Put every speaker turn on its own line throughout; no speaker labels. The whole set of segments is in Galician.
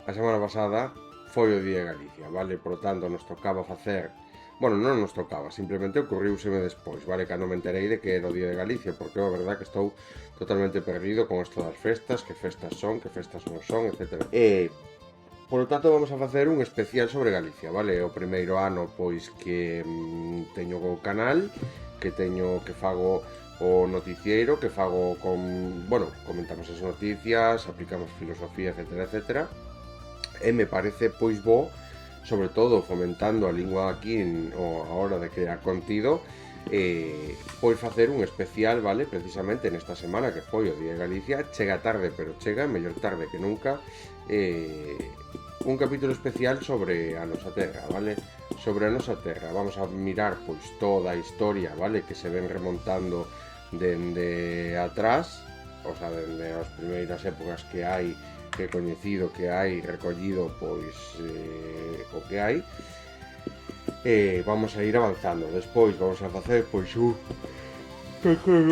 a semana pasada foi o Día de Galicia, vale? Por lo tanto, nos tocaba facer... Bueno, non nos tocaba, simplemente ocurriuseme despois, vale? Cando me enterei de que era o Día de Galicia, porque é verdad que estou totalmente perdido con isto das festas, que festas son, que festas non son, etc. Por lo tanto, vamos a facer un especial sobre Galicia, vale? O primeiro ano, pois, que teño o canal, que fago o noticiero, que fago con... Bueno, comentamos as noticias, aplicamos filosofía, etc, etc. E me parece, pois, bo, sobre todo fomentando a lingua aquí a hora de crear contido, pois facer un especial, vale, precisamente nesta semana que foi o Día de Galicia. Chega tarde, pero chega, mellor tarde que nunca. Un capítulo especial sobre a nosa terra, vale? Sobre a nosa terra. Vamos a mirar pois toda a historia, vale, que se ven remontando dende atrás, o sea, dende as primeiras épocas que hai, que he coñecido, que hai recollido, pois o que hai. Vamos a ir avanzando. Despois vamos a facer pois un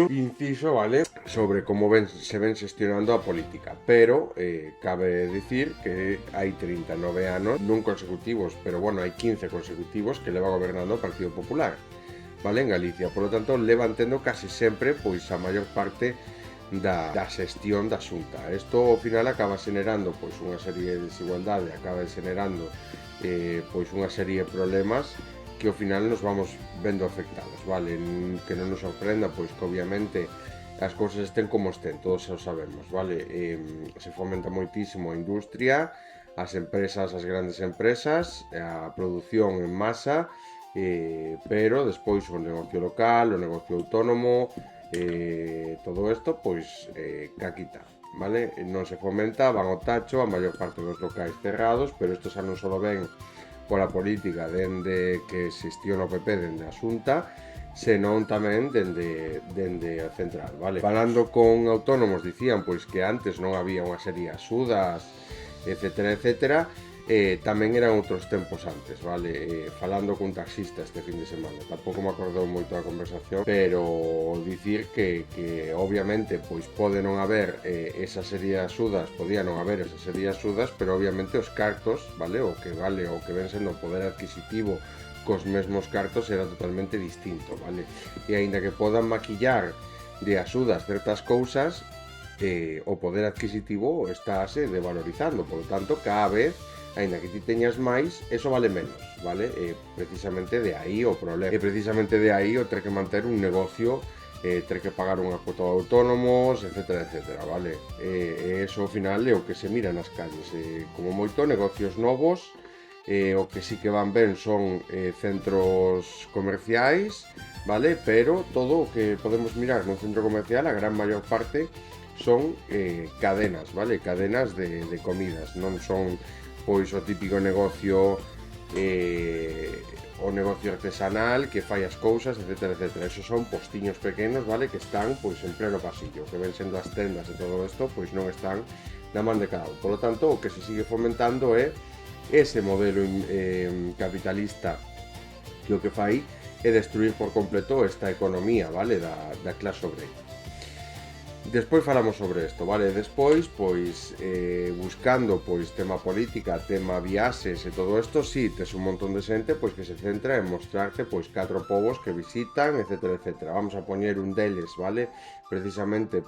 inciso, vale, sobre como se ven xestionando a política. Pero cabe dicir que hai 39 anos, non consecutivos, pero bueno, hai 15 consecutivos que leva gobernando o Partido Popular, vale, en Galicia. Por lo tanto, levan tendo casi sempre pois a maior parte da xestión da Xunta. Isto ao final acaba xenerando pois unha serie de desigualdade, acaba xenerando pois unha serie de problemas que ao final nos vamos vendo afectados, vale? Que non nos sorprenda pois que obviamente as cousas estén como estén, todos o sabemos, vale? Se fomenta moitísimo a industria, as empresas, as grandes empresas, a produción en masa, pero despois o negocio local, o negocio autónomo, todo isto, pois, caquita, vale? Non se fomenta, van ao tacho, a maior parte dos locais cerrados, pero isto xa non só ven pola política dende que xestiona o PP dende a Xunta, senón tamén dende a central, vale? Falando con autónomos dicían pois que antes non había unha serie de axudas, etc, etc. Tamén eran outros tempos antes, vale? Falando con taxista este fin de semana, tampouco me acordou moito da conversación, pero dicir que obviamente pois pode non haber esa serie de axudas, podía non haber esa serie de axudas, pero obviamente os cartos, vale? O que ven sendo o poder adquisitivo cos mesmos cartos era totalmente distinto, vale? E aínda que podan maquillar de axudas certas cousas, o poder adquisitivo estáse devalorizando, por lo tanto, cada vez, aínda que ti teñas máis, eso vale menos, vale? Precisamente de aí o problema. E precisamente de aí o ter que manter un negocio, ter que pagar unha cuota de autónomos, etc, etc, vale? Eso ao final é o que se mira nas calles. Como moito, negocios novos, o que sí que van ben son centros comerciais, vale? Pero todo o que podemos mirar nun centro comercial, a gran maior parte son cadenas, vale? Cadenas de comidas, non son pois o típico negocio o negocio artesanal que fai as cousas, etc, etc. Esos son postiños pequenos, vale? Que están pois en pleno pasillo, que ven sendo as tendas e todo isto, pois non están na man de cada un. Por lo tanto, o que se sigue fomentando é ese modelo capitalista que o que fai é destruir por completo esta economía, vale? Da clase obreira. Despois falamos sobre isto, vale? Despois, pois, buscando, pois, tema política, tema viaxes e todo isto, si, tes un montón de xente, pois, que se centra en mostrarte, pois, 4 povos que visitan, etc, etc. Vamos a poñer un deles, vale? Precisamente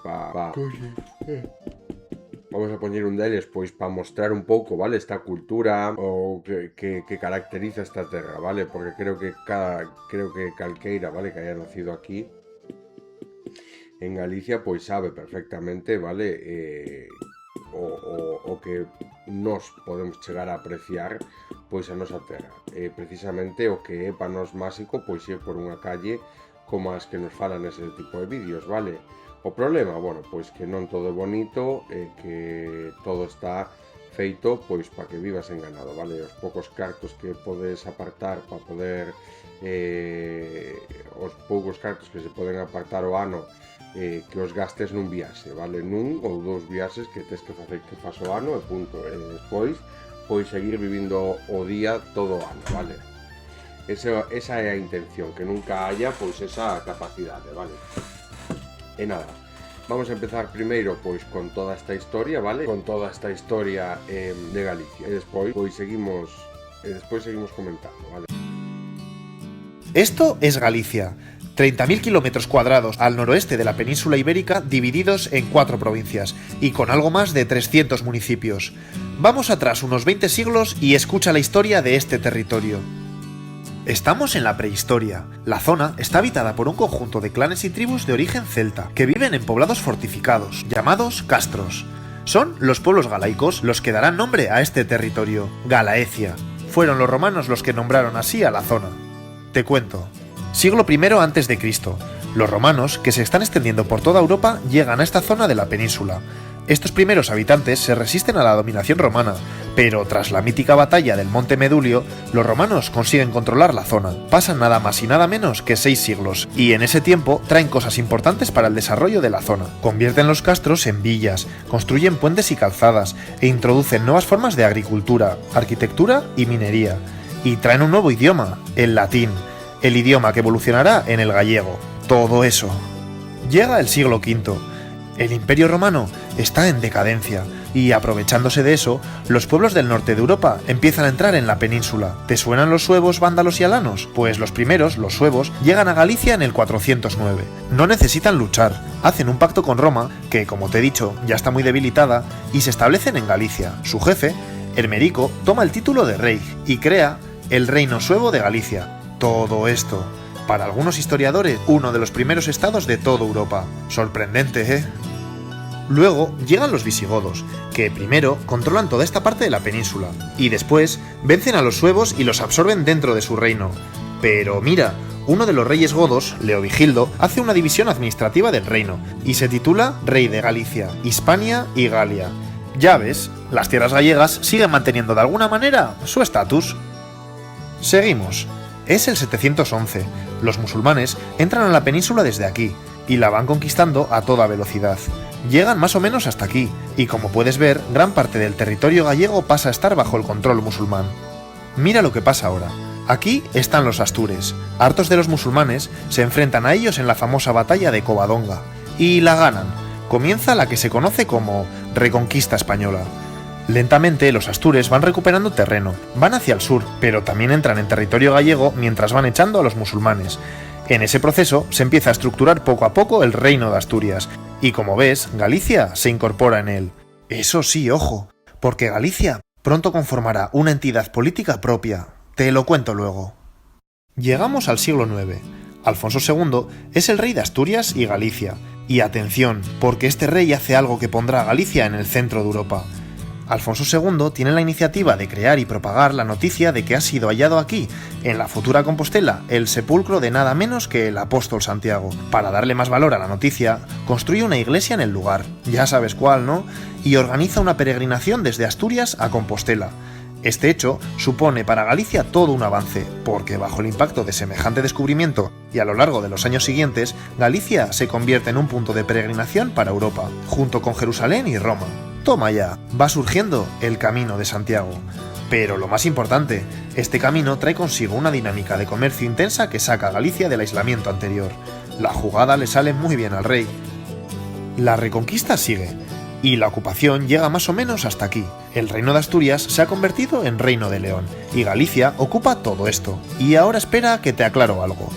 Vamos a poñer un deles, pois, para mostrar un pouco, vale? Esta cultura o que caracteriza esta terra, vale? Porque creo que calqueira, vale? Que haya nacido aquí en Galicia, pois sabe perfectamente, vale, o que nos podemos chegar a apreciar pois a nosa terra. Precisamente o que é para nos máxico, pois é por unha calle como as que nos falan ese tipo de vídeos, vale? O problema, bueno, pois que non todo é bonito, que todo está feito pois para que vivas enganado, vale? Os poucos cartos que podes apartar para poder os poucos cartos que se poden apartar o ano, que os gastes nun viaxe, vale? Nun ou 2 viaxes que tes que facer que fas o ano e punto. E despois, pois seguir vivindo o día todo o ano, vale? Esa é a intención, que nunca haya pois esa capacidade, vale? E nada, Vamos a empezar primeiro pois con toda esta historia, vale? Con toda esta historia de Galicia. E despois seguimos comentando, vale?
Esto es Galicia, 30.000 kilómetros cuadrados al noroeste de la península ibérica, divididos en 4 provincias y con algo más de 300 municipios. Vamos atrás unos 20 siglos y escucha la historia de este territorio. Estamos en la prehistoria. La zona está habitada por un conjunto de clanes y tribus de origen celta, que viven en poblados fortificados, llamados castros. Son los pueblos galaicos los que darán nombre a este territorio, Galaecia. Fueron los romanos los que nombraron así a la zona. Te cuento. Siglo I a.C. Los romanos, que se están extendiendo por toda Europa, llegan a esta zona de la península. Estos primeros habitantes se resisten a la dominación romana, pero tras la mítica batalla del Monte Medulio, los romanos consiguen controlar la zona. Pasan nada más y nada menos que 6 siglos, y en ese tiempo traen cosas importantes para el desarrollo de la zona. Convierten los castros en villas, construyen puentes y calzadas, e introducen nuevas formas de agricultura, arquitectura y minería. Y traen un nuevo idioma, el latín, el idioma que evolucionará en el gallego. Todo eso. Llega el siglo V. El Imperio Romano está en decadencia y, aprovechándose de eso, los pueblos del norte de Europa empiezan a entrar en la península. ¿Te suenan los suevos, vándalos y alanos? Pues los primeros, los suevos, llegan a Galicia en el 409. No necesitan luchar, hacen un pacto con Roma, que como te he dicho ya está muy debilitada, y se establecen en Galicia. Su jefe, Hermerico, toma el título de rey y crea el Reino Suevo de Galicia. Todo esto, para algunos historiadores, uno de los primeros estados de toda Europa. Sorprendente, ¿eh? Luego llegan los visigodos, que primero controlan toda esta parte de la península, y después vencen a los suevos y los absorben dentro de su reino. Pero mira, uno de los reyes godos, Leovigildo, hace una división administrativa del reino, y se titula Rey de Galicia, Hispania y Galia. Ya ves, las tierras gallegas siguen manteniendo de alguna manera su estatus. Seguimos. Es el 711. Los musulmanes entran a la península desde aquí, y la van conquistando a toda velocidad. Llegan más o menos hasta aquí, y como puedes ver, gran parte del territorio gallego pasa a estar bajo el control musulmán. Mira lo que pasa ahora. Aquí están los astures. Hartos de los musulmanes, se enfrentan a ellos en la famosa batalla de Covadonga, y la ganan. Comienza la que se conoce como Reconquista Española. Lentamente los astures van recuperando terreno, van hacia el sur, pero también entran en territorio gallego mientras van echando a los musulmanes. En ese proceso se empieza a estructurar poco a poco el reino de Asturias, y como ves, Galicia se incorpora en él. Eso sí, ojo, porque Galicia pronto conformará una entidad política propia. Te lo cuento luego. Llegamos al siglo IX. Alfonso II es el rey de Asturias y Galicia. Y atención, porque este rey hace algo que pondrá a Galicia en el centro de Europa. Alfonso II tiene la iniciativa de crear y propagar la noticia de que ha sido hallado aquí, en la futura Compostela, el sepulcro de nada menos que el apóstol Santiago. Para darle más valor a la noticia, construye una iglesia en el lugar, ya sabes cuál, ¿no? Y organiza una peregrinación desde Asturias a Compostela. Este hecho supone para Galicia todo un avance, porque bajo el impacto de semejante descubrimiento y a lo largo de los años siguientes, Galicia se convierte en un punto de peregrinación para Europa, junto con Jerusalén y Roma. Toma ya, va surgiendo el Camino de Santiago. Pero lo más importante, este camino trae consigo una dinámica de comercio intensa que saca a Galicia del aislamiento anterior. La jugada le sale muy bien al rey. La reconquista sigue, y la ocupación llega más o menos hasta aquí. El reino de Asturias se ha convertido en reino de León, y Galicia ocupa todo esto. Y ahora espera que te aclaro algo.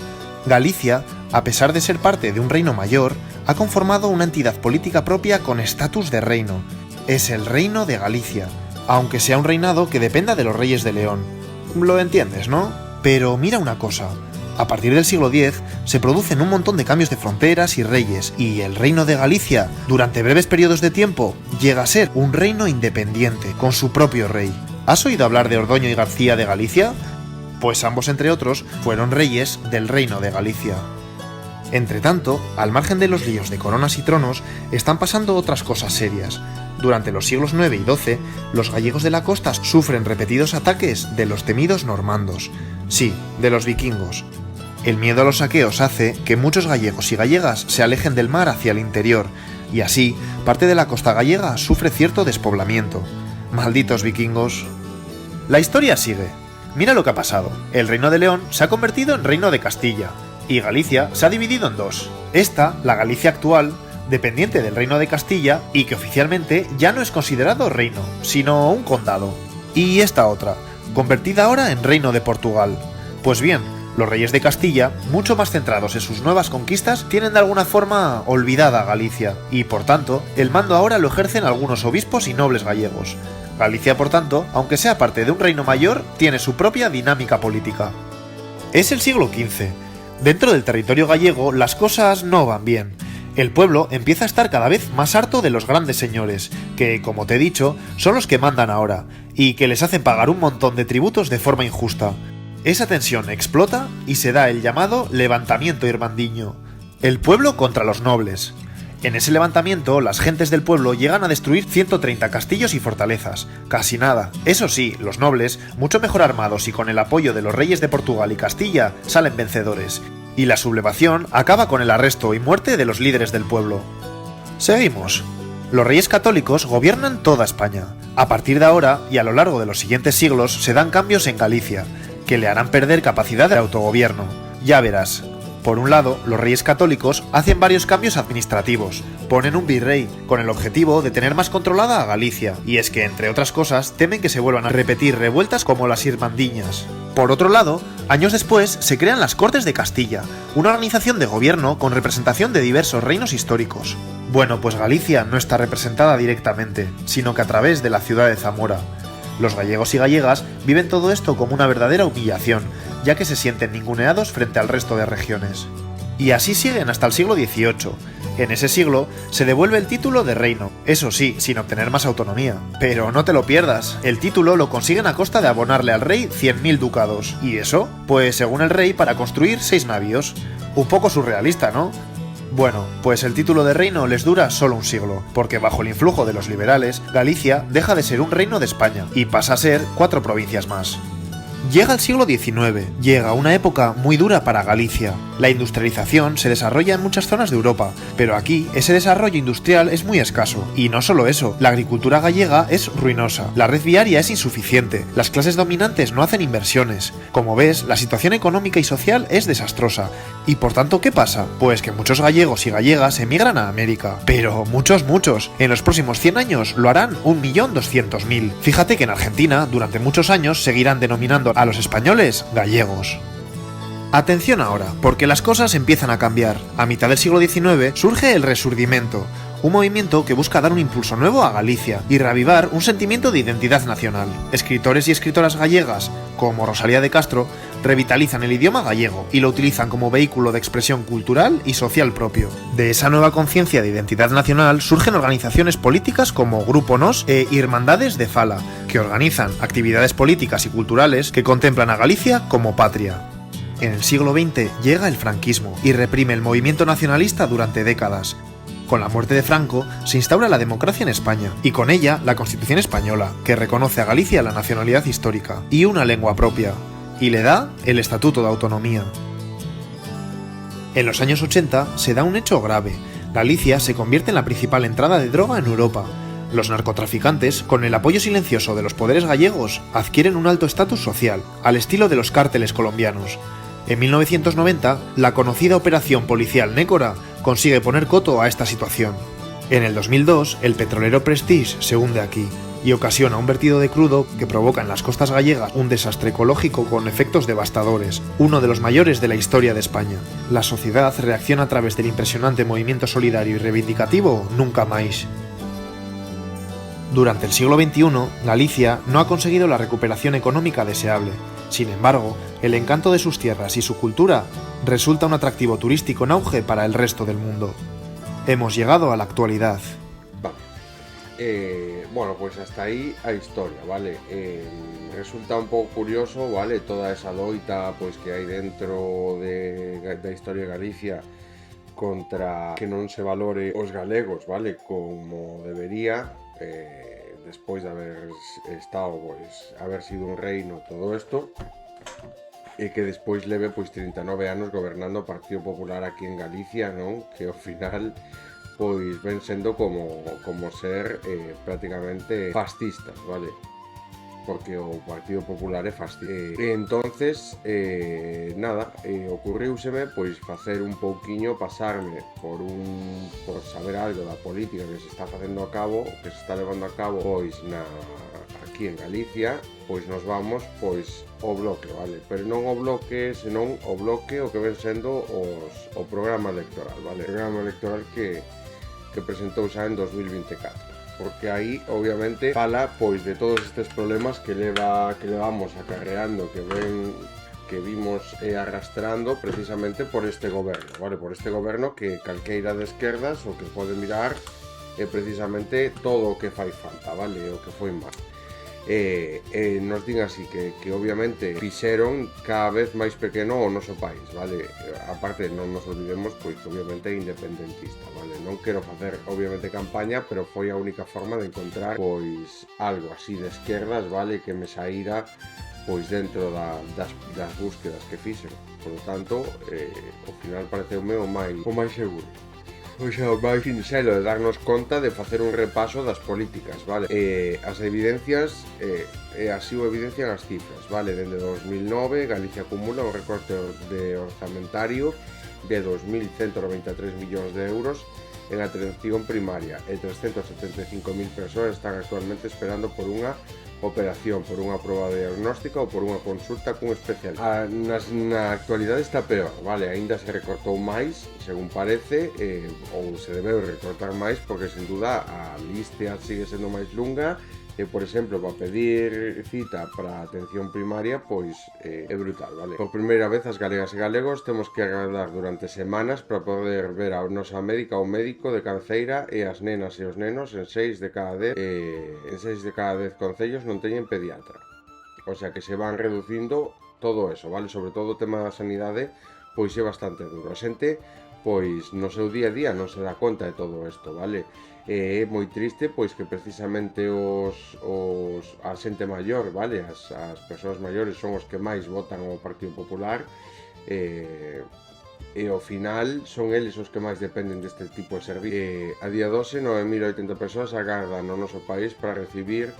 Galicia, a pesar de ser parte de un reino mayor, ha conformado una entidad política propia con estatus de reino. Es el Reino de Galicia, aunque sea un reinado que dependa de los reyes de León. Lo entiendes, ¿no? Pero mira una cosa, a partir del siglo X se producen un montón de cambios de fronteras y reyes, y el Reino de Galicia, durante breves periodos de tiempo, llega a ser un reino independiente, con su propio rey. ¿Has oído hablar de Ordoño y García de Galicia? Pues ambos, entre otros, fueron reyes del Reino de Galicia. Entretanto, al margen de los líos de coronas y tronos, están pasando otras cosas serias. Durante los siglos IX y XII, los gallegos de la costa sufren repetidos ataques de los temidos normandos. Sí, de los vikingos. El miedo a los saqueos hace que muchos gallegos y gallegas se alejen del mar hacia el interior, y así, parte de la costa gallega sufre cierto despoblamiento. Malditos vikingos. La historia sigue. Mira lo que ha pasado. El reino de León se ha convertido en reino de Castilla, y Galicia se ha dividido en dos. Esta, la Galicia actual, dependiente del Reino de Castilla y que oficialmente ya no es considerado reino, sino un condado. Y esta otra, convertida ahora en Reino de Portugal. Pues bien, los reyes de Castilla, mucho más centrados en sus nuevas conquistas, tienen de alguna forma olvidada Galicia, y por tanto, el mando ahora lo ejercen algunos obispos y nobles gallegos. Galicia, por tanto, aunque sea parte de un reino mayor, tiene su propia dinámica política. Es el siglo XV. Dentro del territorio gallego las cosas no van bien. El pueblo empieza a estar cada vez más harto de los grandes señores, que, como te he dicho, son los que mandan ahora, y que les hacen pagar un montón de tributos de forma injusta. Esa tensión explota y se da el llamado levantamiento irmandiño, el pueblo contra los nobles. En ese levantamiento, las gentes del pueblo llegan a destruir 130 castillos y fortalezas. Casi nada. Eso sí, los nobles, mucho mejor armados y con el apoyo de los reyes de Portugal y Castilla, salen vencedores. Y la sublevación acaba con el arresto y muerte de los líderes del pueblo. Seguimos. Los reyes católicos gobiernan toda España. A partir de ahora, y a lo largo de los siguientes siglos, se dan cambios en Galicia, que le harán perder capacidad de autogobierno. Ya verás. Por un lado, los reyes católicos hacen varios cambios administrativos. Ponen un virrey, con el objetivo de tener más controlada a Galicia, y es que, entre otras cosas, temen que se vuelvan a repetir revueltas como las irmandiñas. Por otro lado, años después se crean las Cortes de Castilla, una organización de gobierno con representación de diversos reinos históricos. Bueno, pues Galicia no está representada directamente, sino que a través de la ciudad de Zamora. Los gallegos y gallegas viven todo esto como una verdadera humillación, ya que se sienten ninguneados frente al resto de regiones. Y así siguen hasta el siglo XVIII. En ese siglo se devuelve el título de reino, eso sí, sin obtener más autonomía. Pero no te lo pierdas, el título lo consiguen a costa de abonarle al rey 100.000 ducados. ¿Y eso? Pues según el rey, para construir 6 navíos. Un poco surrealista, ¿no? Bueno, pues el título de reino les dura solo un siglo, porque bajo el influjo de los liberales, Galicia deja de ser un reino de España y pasa a ser 4 provincias más. Llega el siglo XIX, llega una época muy dura para Galicia. La industrialización se desarrolla en muchas zonas de Europa, pero aquí ese desarrollo industrial es muy escaso. Y no solo eso, la agricultura gallega es ruinosa, la red viaria es insuficiente, las clases dominantes no hacen inversiones. Como ves, la situación económica y social es desastrosa. Y por tanto, ¿qué pasa? Pues que muchos gallegos y gallegas emigran a América. Pero muchos. En los próximos 100 años lo harán 1.200.000. Fíjate que en Argentina, durante muchos años, seguirán denominando a los españoles gallegos. Atención ahora, porque las cosas empiezan a cambiar. A mitad del siglo XIX surge el Resurdimento, un movimiento que busca dar un impulso nuevo a Galicia y reavivar un sentimiento de identidad nacional. Escritores y escritoras gallegas, como Rosalía de Castro, revitalizan el idioma gallego y lo utilizan como vehículo de expresión cultural y social propio. De esa nueva conciencia de identidad nacional surgen organizaciones políticas como Grupo Nos e Irmandades de Fala, que organizan actividades políticas y culturales que contemplan a Galicia como patria. En el siglo XX llega el franquismo y reprime el movimiento nacionalista durante décadas. Con la muerte de Franco se instaura la democracia en España y con ella la Constitución española, que reconoce a Galicia la nacionalidad histórica y una lengua propia, y le da el Estatuto de Autonomía. En los años 80 se da un hecho grave. Galicia se convierte en la principal entrada de droga en Europa. Los narcotraficantes, con el apoyo silencioso de los poderes gallegos, adquieren un alto estatus social, al estilo de los cárteles colombianos. En 1990, la conocida operación policial Nécora consigue poner coto a esta situación. En el 2002, el petrolero Prestige se hunde aquí y ocasiona un vertido de crudo que provoca en las costas gallegas un desastre ecológico con efectos devastadores, uno de los mayores de la historia de España. La sociedad reacciona a través del impresionante movimiento solidario y reivindicativo Nunca Máis. Durante el siglo XXI, Galicia no ha conseguido la recuperación económica deseable. Sin embargo, el encanto de sus tierras y su cultura resulta un atractivo turístico en auge para el resto del mundo. Hemos llegado a la actualidad.
Vale. Bueno, pues hasta ahí a historia, ¿vale? Resulta un pouco curioso, ¿vale? Toda esa loita pues que hai dentro da historia de Galicia contra que non se valore os galegos, ¿vale? Como debería, despois de haber estado, pues, haber sido un reino, todo isto, e que despois leve pois 39 anos gobernando o Partido Popular aquí en Galicia, non? Que ao final pois ven sendo como ser prácticamente fascistas, vale? porque o Partido Popular é fascista. Entonces, ocorreuseme pois facer un pouquiño, pasarme por saber algo da política que se está facendo a cabo, que se está levando a cabo pois aquí en Galicia, pois nos vamos pois o bloque, vale? Pero non o bloque, senón o bloque o que ven sendo o programa electoral, vale? O programa electoral que presentou xa en 2024. Porque aí, obviamente, fala pois de todos estes problemas que levamos acarreando, que vimos arrastrando precisamente por este goberno, vale? Por este goberno que calqueira de esquerdas o que pode mirar precisamente todo o que fai falta, vale? O que foi mal. Nos din así que obviamente fixeron cada vez máis pequeno o noso país, vale? Aparte non nos olvidemos pois que obviamente é independentista, vale? Non quero facer obviamente campaña, pero foi a única forma de encontrar pois algo así de esquerdas, vale? Que me saíra pois dentro das búsquedas que fixen. Por lo tanto, ao final pareceume o máis seguro. Pois é o máis sinxelo de darnos conta de facer un repaso das políticas, vale? As evidencias, así o evidencian as cifras, vale? Dende 2009, Galicia acumula un recorte orzamentario de 2.193 millóns de euros en atención primaria e 375.000 persoas están actualmente esperando por unha operación, por unha proba diagnóstica ou por unha consulta cun especialista. Na actualidade está peor, vale? Aínda se recortou máis, según parece, ou se debeu recortar máis, porque sin duda a lista sigue sendo máis lunga e, por exemplo, para pedir cita para atención primaria, pois é brutal, vale? Por primeira vez as galegas e galegos temos que agardar durante semanas para poder ver a nosa médica ou médico de cabeceira e as nenas e os nenos en 6 de cada 10 concellos non teñen pediatra. O sea que se van reducindo todo eso, vale? Sobre todo o tema da sanidade, pois é bastante duro. A xente, pois no seu día a día non se dá conta de todo isto, vale? É moi triste pois que precisamente a xente maior, vale? As persoas maiores son os que máis votan ao Partido Popular e ao final son eles os que máis dependen deste tipo de servicio. A día 12, 9.080 persoas agardan no noso país para recibir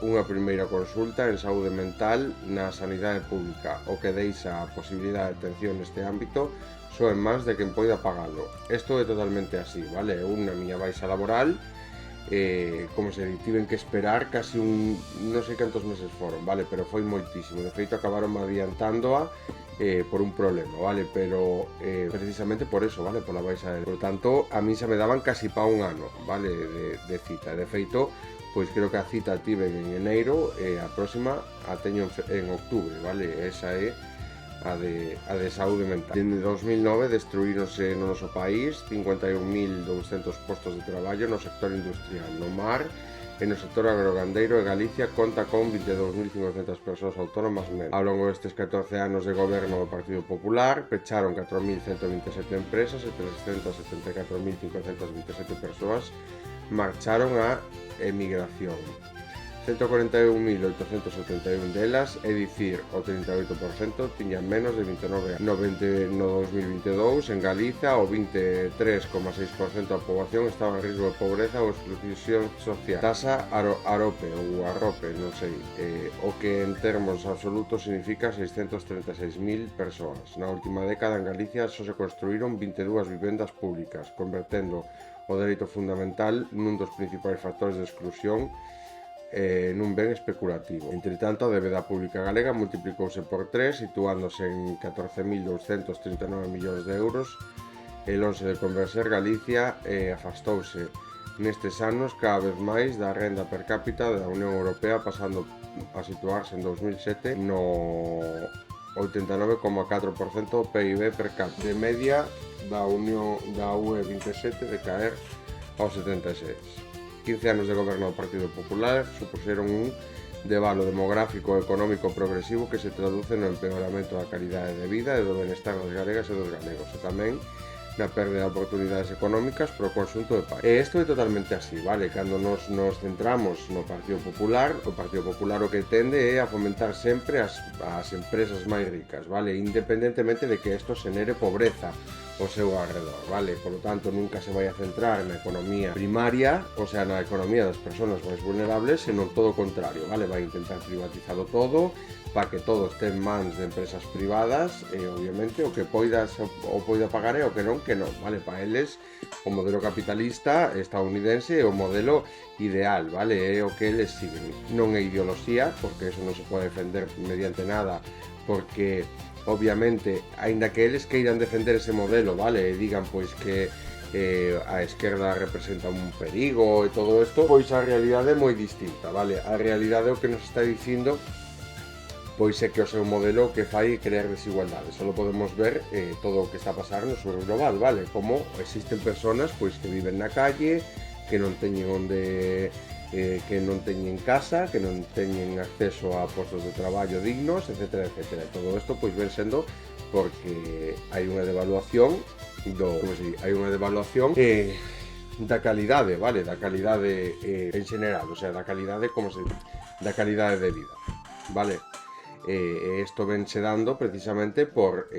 unha primeira consulta en saúde mental na sanidade pública, o que deixa a posibilidade de atención neste ámbito só en mans de quen poida pagalo. Isto é totalmente así, vale? Eu na miña baixa laboral, como se tiven que esperar casi non sei cantos meses foron, vale? Pero foi moitísimo. De feito, acabaron adiantándoa por un problema, vale? Pero precisamente por eso, vale? Por la baixa. Por tanto, a mí xa me daban casi pa un ano, vale? De cita. De feito, pois creo que a cita tiven en enero e a próxima a teño en octubre, vale? Esa é a de saúde mental. Dende 2009 destruíronse no noso país 51.200 postos de traballo no sector industrial, no mar e no sector agrogandeiro, e Galicia conta con 22.500 persoas autónomas menos. Ao longo destes 14 anos de goberno do Partido Popular, pecharon 4.127 empresas e 374.527 persoas marcharon a emigración. 141.871 delas, é dicir, o 38% tiñan menos de 29 anos. No 2022, en Galicia, o 23,6% da poboación estaba en risco de pobreza ou exclusión social. Tasa AROPE, ou ARROPE, non sei, o que en termos absolutos significa 636.000 persoas. Na última década en Galicia só se construíron 22 vivendas públicas, convertendo o dereito fundamental nun dos principais factores de exclusión nun ben especulativo. Entre tanto, a débeda pública galega multiplicouse por 3, situándose en 14.239 millóns de euros. E lonxe de converser, Galicia afastouse nestes anos cada vez máis da renda per cápita da Unión Europea, pasando a situarse en 2007 no 89,4% do PIB per cápita, de media da UE 27 de caer ao 76. 15 anos de goberno do Partido Popular supuxeron un debalo demográfico e económico progresivo que se traduce no empeoramento da calidade de vida e do benestar das galegas e dos galegos, e tamén na perda de oportunidades económicas para o conxunto do país. E isto é totalmente así, vale? Cando nos centramos no Partido Popular, o Partido Popular o que tende é a fomentar sempre as empresas máis ricas, vale? Independentemente de que isto xenere pobreza, o seu arredor, vale? Por lo tanto, nunca se vai a centrar na economía primaria, o sea, na economía das persoas máis vulnerables, senón todo o contrario, vale? Vai intentar privatizado todo, para que todo este en mans de empresas privadas, e obviamente o que poida pagar e o que non, vale? Para eles, o modelo capitalista estadounidense é o modelo ideal, vale? É o que eles siguen. Non é ideoloxía, porque eso non se pode defender mediante nada, porque obviamente, aínda que eles queiran defender ese modelo, vale, e digan pois que a esquerda representa un perigo e todo isto, pois a realidade é moi distinta, vale? A realidade é o que nos está dicindo pois é que o seu modelo que fai crear desigualdade. Só podemos ver todo o que está a pasar no sur global, vale? Como existen personas pois que viven na calle, que non teñen onde que non teñen casa, que non teñen acceso a postos de traballo dignos, etcétera, etcétera. Todo isto pois ven sendo porque hai unha devaluación hai unha devaluación da calidade, vale? Da calidade en general, o sea, da calidade da calidade de vida, vale? Isto vense dando precisamente por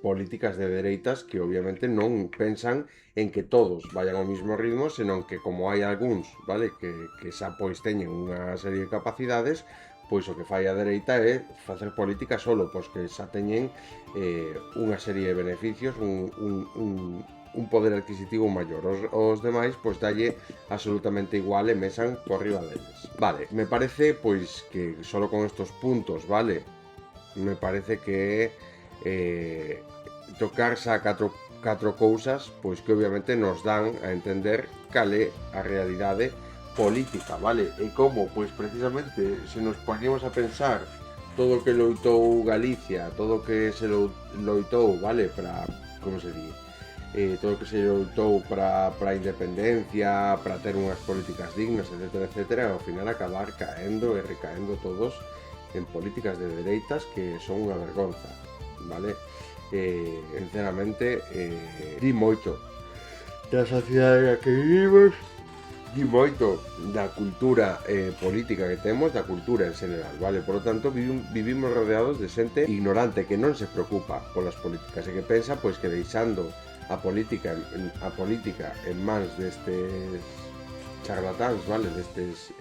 políticas de dereitas que obviamente non pensan en que todos vayan ao mesmo ritmo, senón que como hai algúns, vale, que xa pois teñen unha serie de capacidades, pois o que fai a dereita é facer política solo, pois que xa teñen unha serie de beneficios, un poder adquisitivo maior. Os demais, pois dalle absolutamente igual e mesan por riba deles. Vale, me parece pois que solo con estos puntos, vale, me parece que tocarse a catro cousas pois que obviamente nos dan a entender cal é a realidade política, vale? E como, pois precisamente, se nos poñemos a pensar todo o que loitou Galicia, todo o que se loitou, vale, para, como se di, todo o que se loitou para a independencia, para ter unhas políticas dignas, etcétera, etcétera, ao final acabar caendo e recaendo todos en políticas de dereitas que son unha vergonza, vale? Sinceramente, di moito da sociedade na que vivimos, di moito da cultura política que temos, da cultura en general, vale? Por lo tanto, vivimos rodeados de xente ignorante que non se preocupa polas políticas e que pensa pois que deixando a política en mans destes charlatáns, vale, destes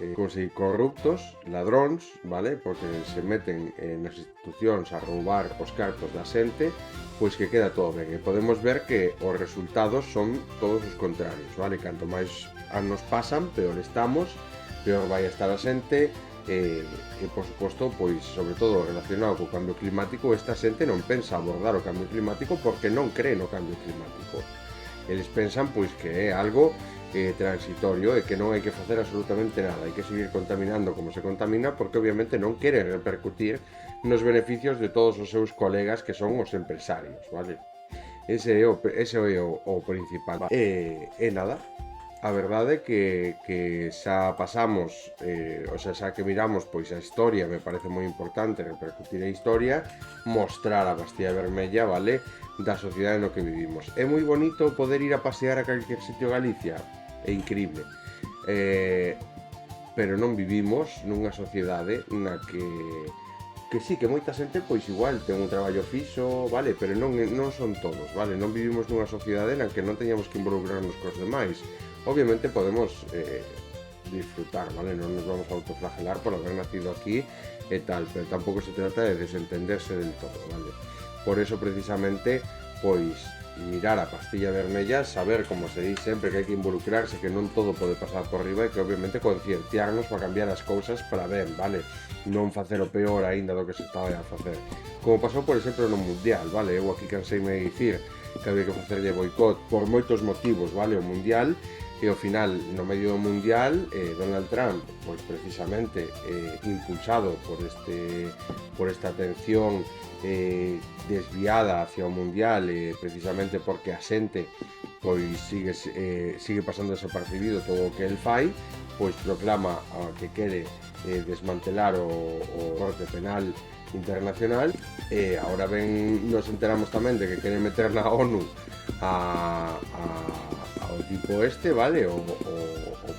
corruptos, ladróns, vale, porque se meten nas institucións a roubar os cartos da xente, pois que queda todo ben. E podemos ver que os resultados son todos os contrarios, vale, canto máis anos pasan, peor estamos, peor vai estar a xente, e por suposto, pois, sobre todo relacionado co cambio climático, esta xente non pensa abordar o cambio climático porque non cree no cambio climático. Eles pensan pois que é algo transitorio e que non hai que facer absolutamente nada, hai que seguir contaminando como se contamina porque obviamente non queren repercutir nos beneficios de todos os seus colegas que son os empresarios, vale? Ese é o principal. E nada, a verdade que xa pasamos, o sea, xa que miramos pois a historia, me parece moi importante repercutir a historia, mostrar a Castilla Vermella, vale, da sociedade no que vivimos. É moi bonito poder ir a pasear a calquer sitio de Galicia, é increíble, pero non vivimos nunha sociedade na que sí, que moita xente pois igual ten un traballo fixo, vale, pero non son todos, vale, non vivimos nunha sociedade na que non teñamos que involucrarnos cos demais. Obviamente podemos disfrutar, vale, non nos vamos a autoflagelar por haber nacido aquí e tal, pero tampouco se trata de desentenderse del todo, vale. Por eso precisamente, pois, mirar a pastilla vermella, saber, como se di sempre, que hai que involucrarse, que non todo pode pasar por riba e que obviamente concienciarnos para cambiar as cousas para ben, vale? Non facer o peor aínda do que se estaba a facer. Como pasou, por exemplo, no Mundial, vale? Eu aquí canseime de dicir que había que facerlle boicot por moitos motivos, vale? O Mundial, e ao final, no medio do Mundial, Donald Trump, pois precisamente impulsado por esta atención desviada hacia o Mundial, precisamente porque a xente pois sigue pasando desapercibido todo o que el fai, pois proclama que quere desmantelar o corte penal internacional, e agora nos enteramos tamén de que quere meter na ONU ao tipo vale, o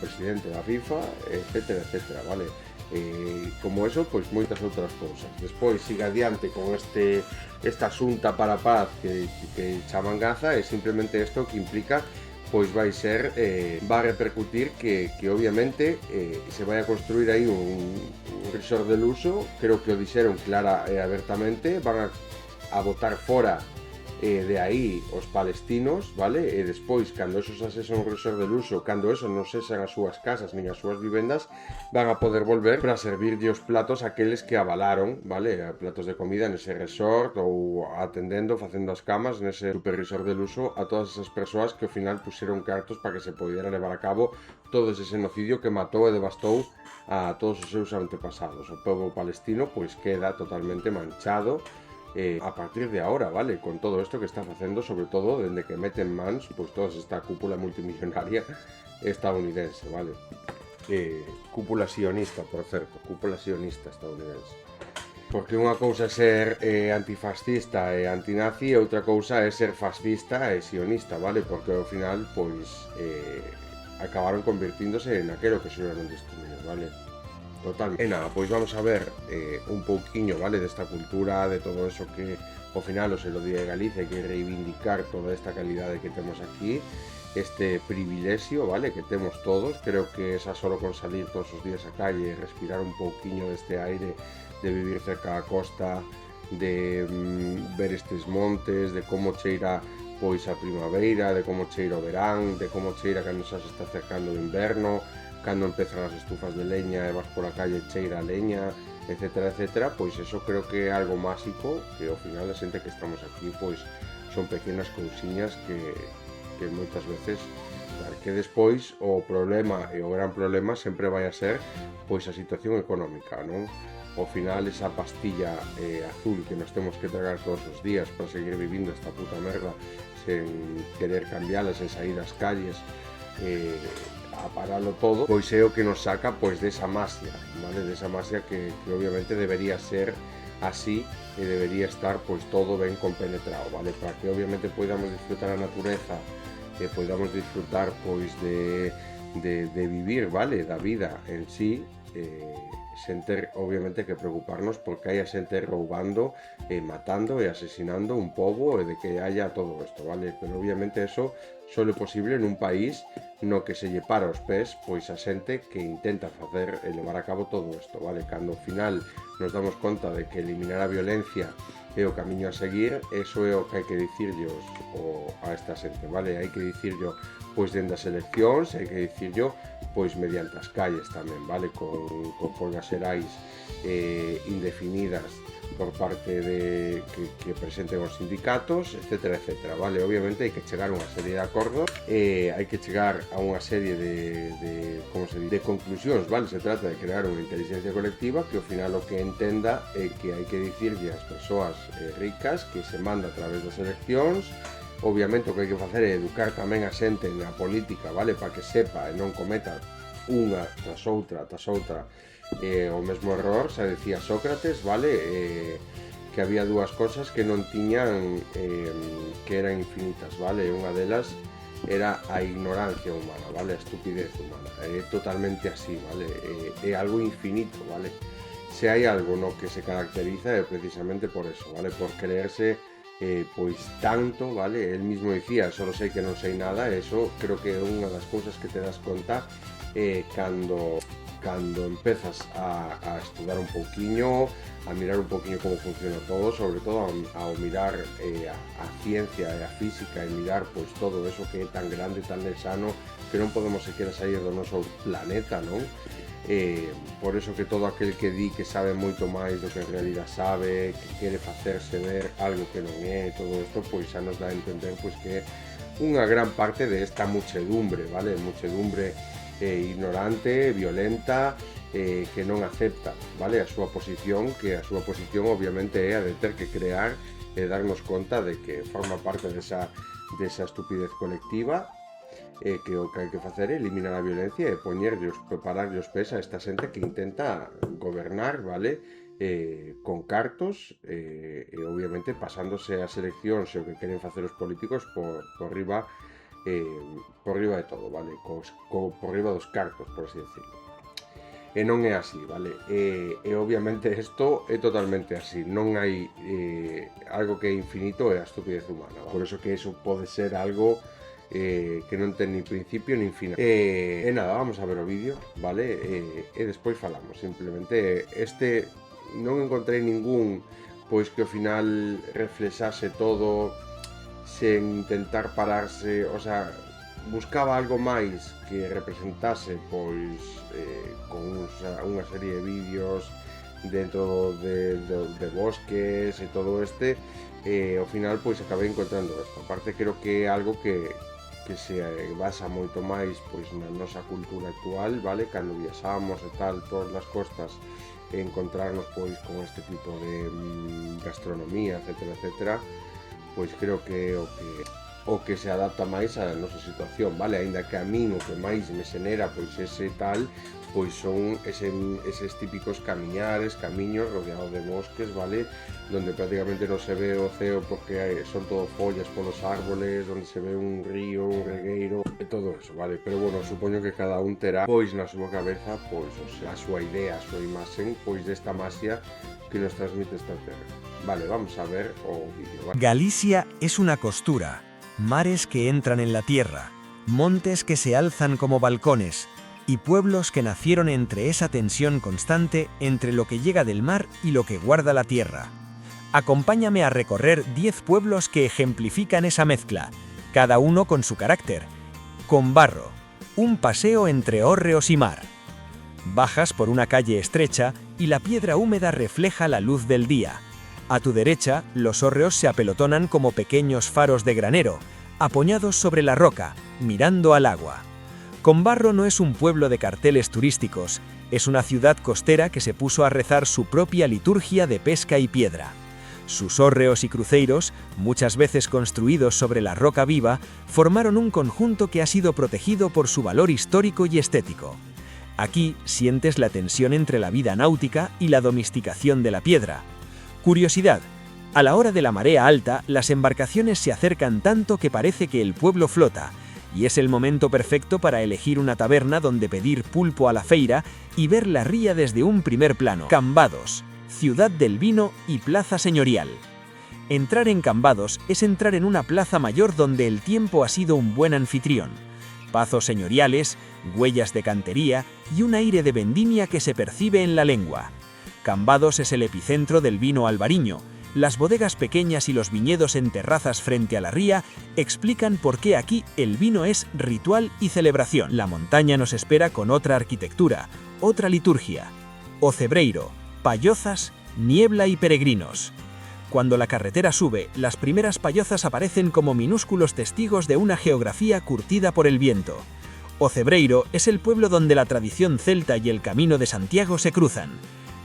presidente da FIFA, etcétera, etcétera, vale. como eso, pois moitas outras cousas. Despois sigue adiante con esta xunta para a paz que chaman Gaza, e simplemente isto que implica pois vai a repercutir que obviamente se vai a construir aí un resort de luxo, creo que o dixeron clara e abertamente, van a botar fora de aí os palestinos, vale? E despois, cando esos asesen un resort de luxo, cando esos non sexan as súas casas nin as súas vivendas, van a poder volver para servirlle os platos aqueles que avalaron, vale? Platos de comida nese resort ou atendendo, facendo as camas nese super resort de luxo a todas esas persoas que ao final puxeron cartos para que se pudera levar a cabo todo ese xenocidio que matou e devastou a todos os seus antepasados. O povo palestino pois queda totalmente manchado a partir de ahora, vale, con todo isto que está facendo, sobre todo dende que meten mans pois toda esta cúpula multimillonaria estadounidense, vale, cúpula sionista, por certo, cúpula sionista estadounidense, porque unha cousa é ser antifascista e antinazi e outra cousa é ser fascista e sionista, vale, porque ao final pois acabaron convirtíndose en aquelo que xeraron destruídos, vale. Totalmente. E nada, pois vamos a ver un pouquiño, vale, desta cultura, de todo eso que ao final o se lo di a Galicia, hai que reivindicar toda esta calidade que temos aquí, este privilexio, vale, que temos todos. Creo que esa solo con salir todos os días a calle e respirar un pouquiño deste aire, de vivir cerca da costa, de ver estes montes, de como cheira pois a primavera, de como cheira o verán, de como cheira cando xa se está acercando o inverno, cando empezan as estufas de leña e vas por a calle cheira a leña, etcétera, etcétera, pois eso creo que é algo máxico, que ao final a xente que estamos aquí pois son pequenas cousiñas que moitas veces, claro, que despois o problema e o gran problema sempre vai a ser pois a situación económica, non? Ao final esa pastilla azul que nos temos que tragar todos os días para seguir vivindo esta puta merda sen querer cambiala, sen sair ás calles, a paralo todo, pois é o que nos saca pois desa masia, vale? Desa masia que obviamente debería ser así e debería estar pois todo ben compenetrado, vale? Para que obviamente podamos disfrutar a natureza e podamos disfrutar pois de vivir, vale? Da vida en sí, sen ter obviamente que preocuparnos porque hai a xente roubando, matando e asesinando un pobo e de que haya todo isto, vale? Pero obviamente eso só é posible nun país no que se lle para os pés pois a xente que intenta facer e levar a cabo todo isto, vale? Cando ao final nos damos conta de que eliminar a violencia é o camiño a seguir, eso é o que hai que dicirllos a esta xente, vale? Hai que dicirlo pois dende as eleccións, hai que dicirlo pois mediante as calles tamén, vale? Con folgas xerais indefinidas por parte de que presenten os sindicatos, etcétera, etcétera, vale? Obviamente hai que chegar a unha serie de acordos, hai que chegar a unha serie como se dice, de conclusións, vale? Se trata de crear unha inteligencia colectiva que ao final o que entenda é que hai que dicirlle ás persoas ricas que se manda a través das eleccións. Obviamente o que hai que facer é educar tamén a xente na política, vale? Para que sepa e non cometa unha tras outra o mesmo error. Se decía Sócrates, vale? Que había dúas cosas que non tiñan que eran infinitas, vale? Unha delas era a ignorancia humana, vale? A estupidez humana. É totalmente así, vale? É algo infinito, vale? Se hai algo no que se caracteriza é precisamente por eso, vale? Por creerse pois tanto, vale? El mismo dicía, solo sei que non sei nada. Eso creo que é unha das cousas que te das conta cando empezas a estudar un pouquiño, a mirar un pouquiño como funciona todo, sobre todo ao mirar a ciencia e a física e mirar pois todo eso que é tan grande, tan lexano, que non podemos sequera sair do noso planeta, non? Por eso que todo aquel que di que sabe moito máis do que en realidad sabe, que quere facerse ver algo que non é, todo isto pois xa nos dá a entender pois que unha gran parte de esta muchedumbre, vale? Muchedumbre ignorante, violenta, que non acepta, vale? A súa posición, que a súa posición obviamente é a de ter que crear e darnos conta de que forma parte desa estupidez colectiva, que o que hai que facer é eliminar a violencia e prepararlle os pés a esta xente que intenta gobernar, vale? Con cartos e obviamente pasándose as eleccións e o que queren facer os políticos por riba de todo, vale? Por riba dos cartos, por así decirlo. e non é así, vale? E obviamente isto é totalmente así, non hai algo que é infinito é a estupidez humana, vale? Por eso que eso pode ser algo que non ten ni principio ni final. E nada, vamos a ver o vídeo, vale? E despois falamos, simplemente non encontrei ningún pois que ao final reflexase todo sen intentar pararse, o sea, buscaba algo máis que representase pois con unha serie de vídeos dentro de bosques e todo ao final pois acabei encontrando esta parte. Creo que é algo que se basa moito máis pois na nosa cultura actual, vale? Cando viaxamos e tal por las costas e encontrarnos pois con este tipo de gastronomía, etcétera, etcétera, pois creo que é o que se adapta máis á nosa situación, vale? Aínda que a min o que máis me xenera pois ese tal, pois son eses típicos camiños rodeados de bosques, vale? Donde prácticamente non se ve o ceo porque son todo follas polos árboles, donde se ve un río, un regueiro e todo eso, vale? Pero bueno, supoño que cada un terá pois na súa cabeza pois a súa idea, a súa imaxen pois desta magia que nos transmite esta terra. Vale, vamos a ver o vídeo, ¿vale?
Galicia es una costura, mares que entran en la tierra, montes que se alzan como balcones, y pueblos que nacieron entre esa tensión constante entre lo que llega del mar y lo que guarda la tierra. Acompáñame a recorrer 10 pueblos que ejemplifican esa mezcla, cada uno con su carácter. Combarro, un paseo entre hórreos y mar. Bajas por una calle estrecha y la piedra húmeda refleja la luz del día. A tu derecha, los hórreos se apelotonan como pequeños faros de granero, apoyados sobre la roca, mirando al agua. Combarro no es un pueblo de carteles turísticos, es una ciudad costera que se puso a rezar su propia liturgia de pesca y piedra. Sus hórreos y cruceiros, muchas veces construidos sobre la roca viva, formaron un conjunto que ha sido protegido por su valor histórico y estético. Aquí sientes la tensión entre la vida náutica y la domesticación de la piedra. Curiosidad: a la hora de la marea alta, las embarcaciones se acercan tanto que parece que el pueblo flota, y es el momento perfecto para elegir una taberna donde pedir pulpo a la feira y ver la ría desde un primer plano. Cambados, ciudad del vino y plaza señorial. Entrar en Cambados es entrar en una plaza mayor donde el tiempo ha sido un buen anfitrión. Pazos señoriales, huellas de cantería y un aire de vendimia que se percibe en la lengua. Cambados es el epicentro del vino albariño. Las bodegas pequeñas y los viñedos en terrazas frente a la ría explican por qué aquí el vino es ritual y celebración. La montaña nos espera con otra arquitectura, otra liturgia. Ocebreiro, pallozas, niebla y peregrinos. Cuando la carretera sube, las primeras pallozas aparecen como minúsculos testigos de una geografía curtida por el viento. Ocebreiro es el pueblo donde la tradición celta y el Camino de Santiago se cruzan.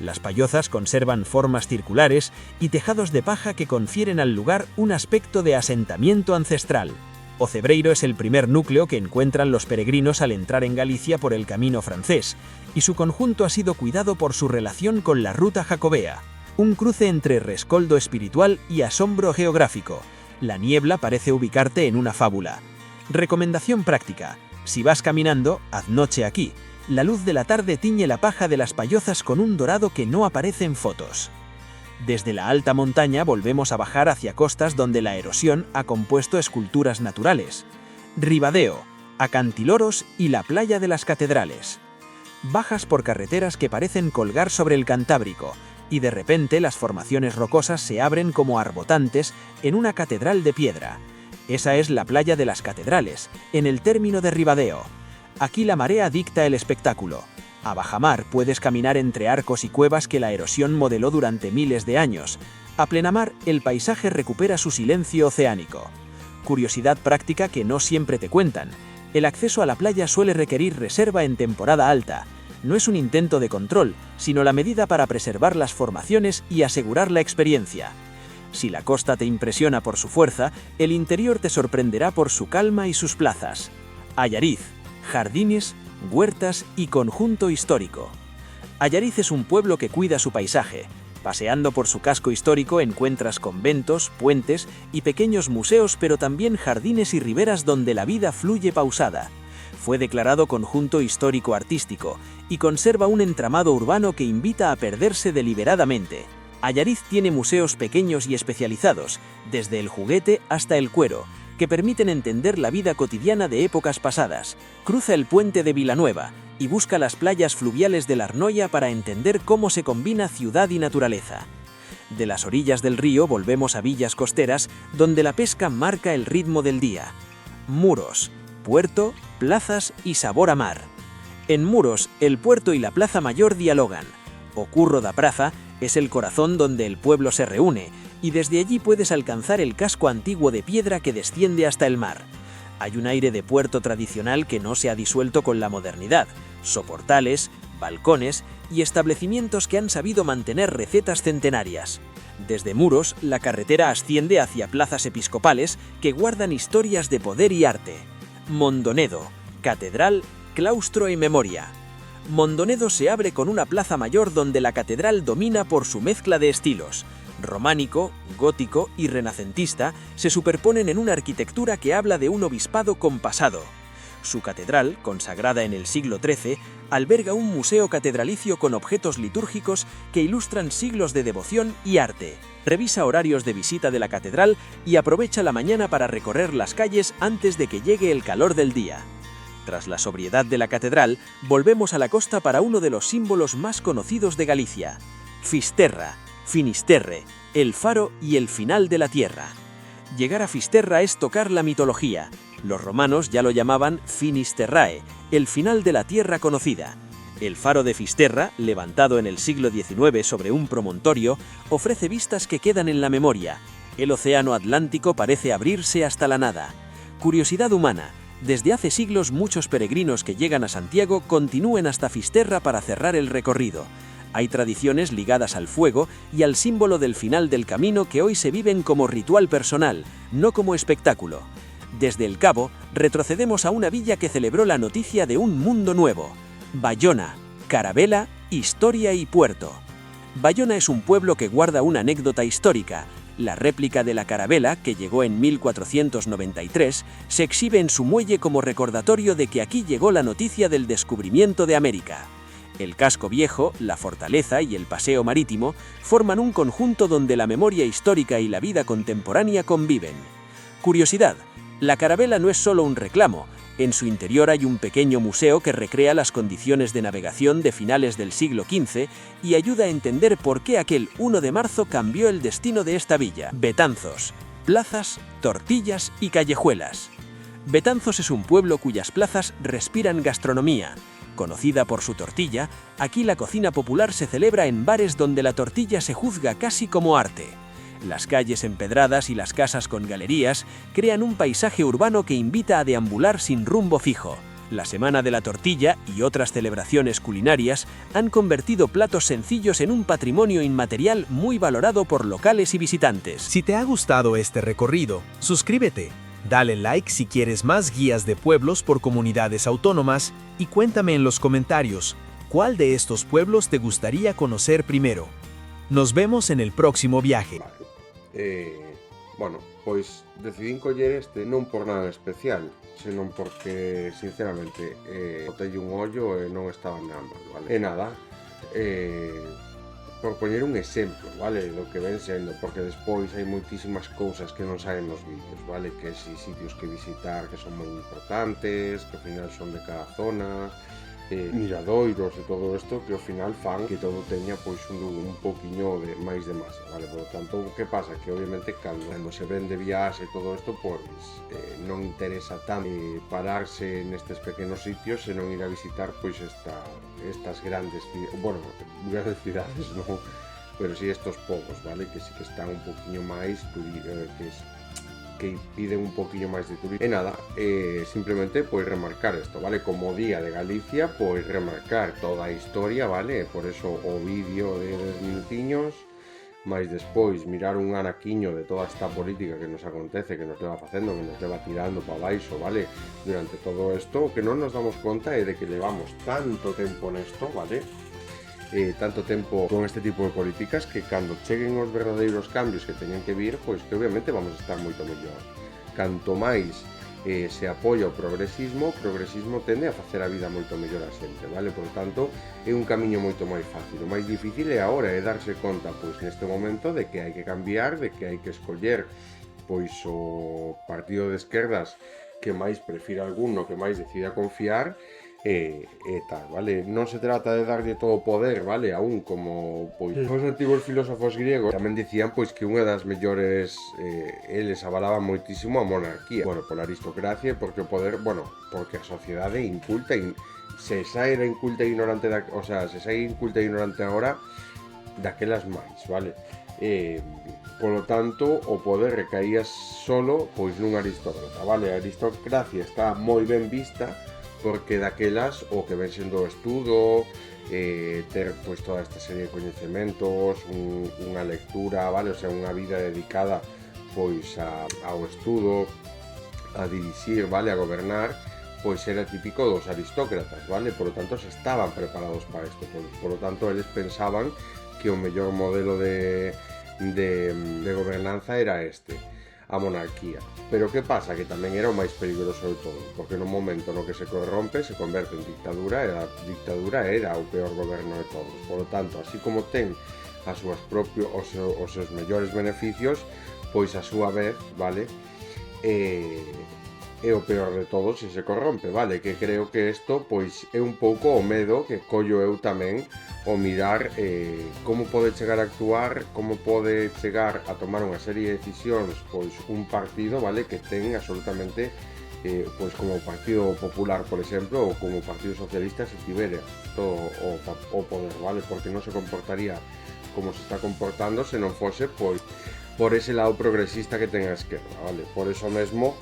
Las pallozas conservan formas circulares y tejados de paja que confieren al lugar un aspecto de asentamiento ancestral. Ocebreiro es el primer núcleo que encuentran los peregrinos al entrar en Galicia por el camino francés, y su conjunto ha sido cuidado por su relación con la ruta jacobea. Un cruce entre rescoldo espiritual y asombro geográfico. La niebla parece ubicarte en una fábula. Recomendación práctica: si vas caminando, haz noche aquí. La luz de la tarde tiñe la paja de las pallozas con un dorado que no aparece en fotos. Desde la alta montaña volvemos a bajar hacia costas donde la erosión ha compuesto esculturas naturales. Ribadeo, acantiloros y la playa de las catedrales. Bajas por carreteras que parecen colgar sobre el Cantábrico, y de repente las formaciones rocosas se abren como arbotantes en una catedral de piedra. Esa es la playa de las catedrales, en el término de Ribadeo. Aquí la marea dicta el espectáculo. A bajamar puedes caminar entre arcos y cuevas que la erosión modeló durante miles de años. A plenamar, el paisaje recupera su silencio oceánico. Curiosidad práctica que no siempre te cuentan: el acceso a la playa suele requerir reserva en temporada alta. No es un intento de control, sino la medida para preservar las formaciones y asegurar la experiencia. Si la costa te impresiona por su fuerza, el interior te sorprenderá por su calma y sus plazas. Allariz, jardines, huertas y conjunto histórico. Allariz es un pueblo que cuida su paisaje. Paseando por su casco histórico encuentras conventos, puentes y pequeños museos, pero también jardines y riberas donde la vida fluye pausada. Fue declarado conjunto histórico-artístico
y conserva un entramado urbano que invita a perderse deliberadamente. Allariz tiene museos pequeños y especializados, desde el juguete hasta el cuero, que permiten entender la vida cotidiana de épocas pasadas. Cruza el puente de Vilanueva y busca las playas fluviales de la Arnoia para entender cómo se combina ciudad y naturaleza. De las orillas del río volvemos a villas costeras, donde la pesca marca el ritmo del día. Muros, puerto, plazas y sabor a mar. En Muros, el puerto y la plaza mayor dialogan. O Curro da Praza es el corazón donde el pueblo se reúne, y desde allí puedes alcanzar el casco antiguo de piedra que desciende hasta el mar. Hay un aire de puerto tradicional que no se ha disuelto con la modernidad, soportales, balcones y establecimientos que han sabido mantener recetas centenarias. Desde Muros, la carretera asciende hacia plazas episcopales que guardan historias de poder y arte. Mondonedo, catedral, claustro y memoria. Mondonedo se abre con una plaza mayor donde la catedral domina por su mezcla de estilos. Románico, gótico y renacentista se superponen en una arquitectura que habla de un obispado con pasado. Su catedral, consagrada en el siglo XIII, alberga un museo catedralicio con objetos litúrgicos que ilustran siglos de devoción y arte. Revisa horarios de visita de la catedral y aprovecha la mañana para recorrer las calles antes de que llegue el calor del día. Tras la sobriedad de la catedral, volvemos a la costa para uno de los símbolos más conocidos de Galicia: Fisterra, Finisterre, el faro y el final de la tierra. Llegar a Fisterra es tocar la mitología. Los romanos ya lo llamaban Finisterrae, el final de la tierra conocida. El faro de Fisterra, levantado en el siglo XIX sobre un promontorio, ofrece vistas que quedan en la memoria. El océano Atlántico parece abrirse hasta la nada. Curiosidad humana: desde hace siglos muchos peregrinos que llegan a Santiago continúan hasta Fisterra para cerrar el recorrido. Hay tradiciones ligadas al fuego y al símbolo del final del camino que hoy se viven como ritual personal, no como espectáculo. Desde El Cabo, retrocedemos a una villa que celebró la noticia de un mundo nuevo: Bayona, Carabela, historia y puerto. Bayona es un pueblo que guarda una anécdota histórica. La réplica de la Carabela, que llegó en 1493, se exhibe en su muelle como recordatorio de que aquí llegó la noticia del descubrimiento de América. El casco viejo, la fortaleza y el paseo marítimo forman un conjunto donde la memoria histórica y la vida contemporánea conviven. Curiosidad: la Carabela no es solo un reclamo. En su interior hay un pequeño museo que recrea las condiciones de navegación de finales del siglo XV y ayuda a entender por qué aquel 1 de marzo cambió el destino de esta villa. Betanzos, plazas, tortillas y callejuelas. Betanzos es un pueblo cuyas plazas respiran gastronomía. Conocida por su tortilla, aquí la cocina popular se celebra en bares donde la tortilla se juzga casi como arte. Las calles empedradas y las casas con galerías crean un paisaje urbano que invita a deambular sin rumbo fijo. La Semana de la Tortilla y otras celebraciones culinarias han convertido platos sencillos en un patrimonio inmaterial muy valorado por locales y visitantes.
Si te ha gustado este recorrido, suscríbete, dale like si quieres más guías de pueblos por comunidades autónomas y cuéntame en los comentarios cuál de estos pueblos te gustaría conocer primero. Nos vemos en el próximo viaje.
Bueno, pois decidín coller este non por nada especial, senón porque, sinceramente, botei un ollo e non estaba nada mal, vale? E nada, por poñer un exemplo, vale, do que ven sendo, porque despois hai moitísimas cousas que non saen nos vídeos, vale? Que si sitios que visitar que son moi importantes, que ao final son de cada zona, miradoiros e todo isto que ao final fan que todo teña pois un poquinho de máis de masa, vale? Por lo tanto, o que pasa que obviamente cando se ven de viaxe e todo isto, pois non interesa tanto pararse nestes pequenos sitios e non ir a visitar pois estas grandes cidades, non, pero si estos poucos, vale? Que si que están un poquinho máis que piden un poquillo máis de turismo. E nada, simplemente pois remarcar isto, vale? Como Día de Galicia, pois remarcar toda a historia, vale? Por eso o vídeo de 10 minutiños, máis despois mirar un anaquiño de toda esta política que nos acontece, que nos leva facendo, que nos leva tirando para baixo, vale? Durante todo isto, o que non nos damos conta é de que levamos tanto tempo nesto, vale? Tanto tempo con este tipo de políticas que cando cheguen os verdadeiros cambios que teñen que vir, pois que obviamente vamos a estar moito mellor. Canto máis se apoia o progresismo tende a facer a vida moito mellor a xente, vale? Por tanto, é un camiño moito máis fácil. O máis difícil é agora é darse conta, pois, neste momento, de que hai que cambiar, de que hai que escoller, pois, o partido de esquerdas que máis prefira alguno, que máis decida confiar, e tal, vale? Non se trata de darlle todo o poder, vale? Aún como, pois, os antigos filósofos griegos tamén dicían, pois, que unha das mellores, eles avalaban moitísimo a monarquía, bueno, pola aristocracia, porque o poder, bueno, porque a sociedade inculta e se xa era inculta e ignorante, o sea, se xa é inculta e ignorante agora, daquelas máis, vale? Polo tanto, o poder recaía solo, pois, nun aristócrata, vale? A aristocracia está moi ben vista, porque daquelas o que ven sendo o estudo, ter pois toda esta serie de coñecementos, unha lectura, vale? O sea, unha vida dedicada pois ao estudo, a dirixir, vale? A gobernar, pois era típico dos aristócratas, vale? Por lo tanto, se estaban preparados para isto. Por lo tanto, eles pensaban que o mellor modelo de gobernanza era este, a monarquía. Pero que pasa? Que tamén era o máis peligroso de todo, porque no momento no que se corrompe se converte en dictadura, e a dictadura era o peor goberno de todos. Por lo tanto, así como ten as súas os seus mellores beneficios, pois a súa vez, vale, é o peor de todos se se corrompe, vale? Que creo que isto, pois, é un pouco o medo que collo eu tamén o mirar como pode chegar a actuar, como pode chegar a tomar unha serie de decisións, pois, un partido, vale, que ten absolutamente, pois, como o Partido Popular, por exemplo, ou como o Partido Socialista, se tivera todo o poder, vale? Porque non se comportaría como se está comportando se non fose, pois, por ese lado progresista que ten a esquerda, vale? Por eso mesmo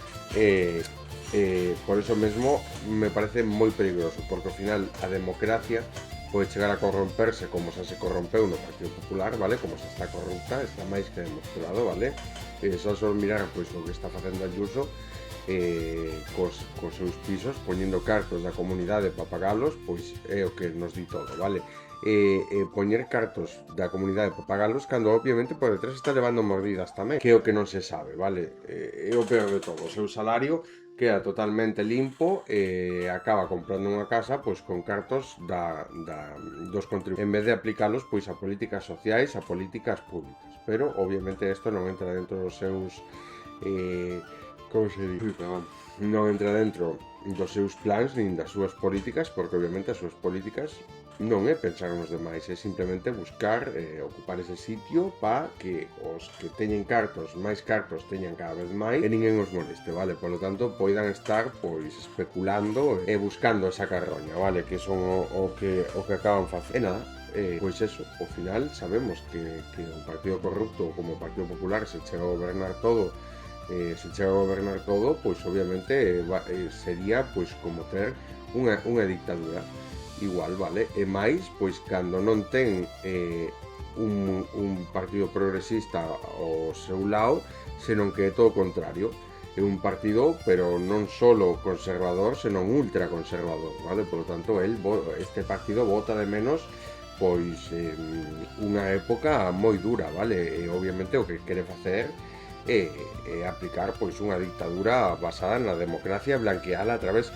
me parece moi peligroso, porque ao final a democracia pode chegar a corromperse como xa se corrompeu no Partido Popular, vale? Como xa está corrupta, está máis que demostrado, vale? Só mirar, pois, o que está facendo Ayuso cos seus pisos, poñendo cartos da comunidade para pagalos, pois é o que nos di todo, vale? Poñer cartos da comunidade para pagalos cando obviamente por detrás está levando mordidas tamén, que é o que non se sabe, vale? É o peor de todo, o seu salario queda totalmente limpo e acaba comprando unha casa, pois, con cartos dos contribuintes, en vez de aplicalos, pois, a políticas sociais, a políticas públicas. Pero obviamente isto non entra dentro dos seus como se dice? Non entra dentro dos seus plans nin das súas políticas, porque obviamente as súas políticas non é pensar nos demais, é simplemente buscar ocupar ese sitio para que os que teñen cartos, máis cartos, teñan cada vez máis e ninguén os moleste, vale? Por lo tanto, poidan estar, pois, especulando e buscando esa carroña, vale? Que son o que acaban facendo. E nada, pois eso, ao final sabemos que un partido corrupto como o Partido Popular se chega a gobernar todo, pois obviamente sería, pois, como ter unha dictadura igual, vale? E máis, pois, cando non ten un partido progresista ao seu lado, senón que é todo o contrario. É un partido, pero non solo conservador, senón ultraconservador, vale? Por lo tanto, este partido vota de menos, pois, unha época moi dura, vale? E obviamente o que quere facer é aplicar, pois, unha dictadura basada na democracia, blanqueala a través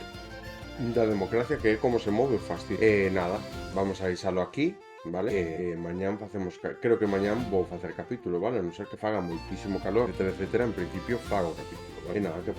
da democracia, que é como se move o fascismo. Nada, vamos a deixalo aquí, vale? Mañán facemos, creo que mañán vou facer capítulo, vale? A non ser que faga moitísimo calor, etcétera, en principio fago capítulo, vale? Nada, que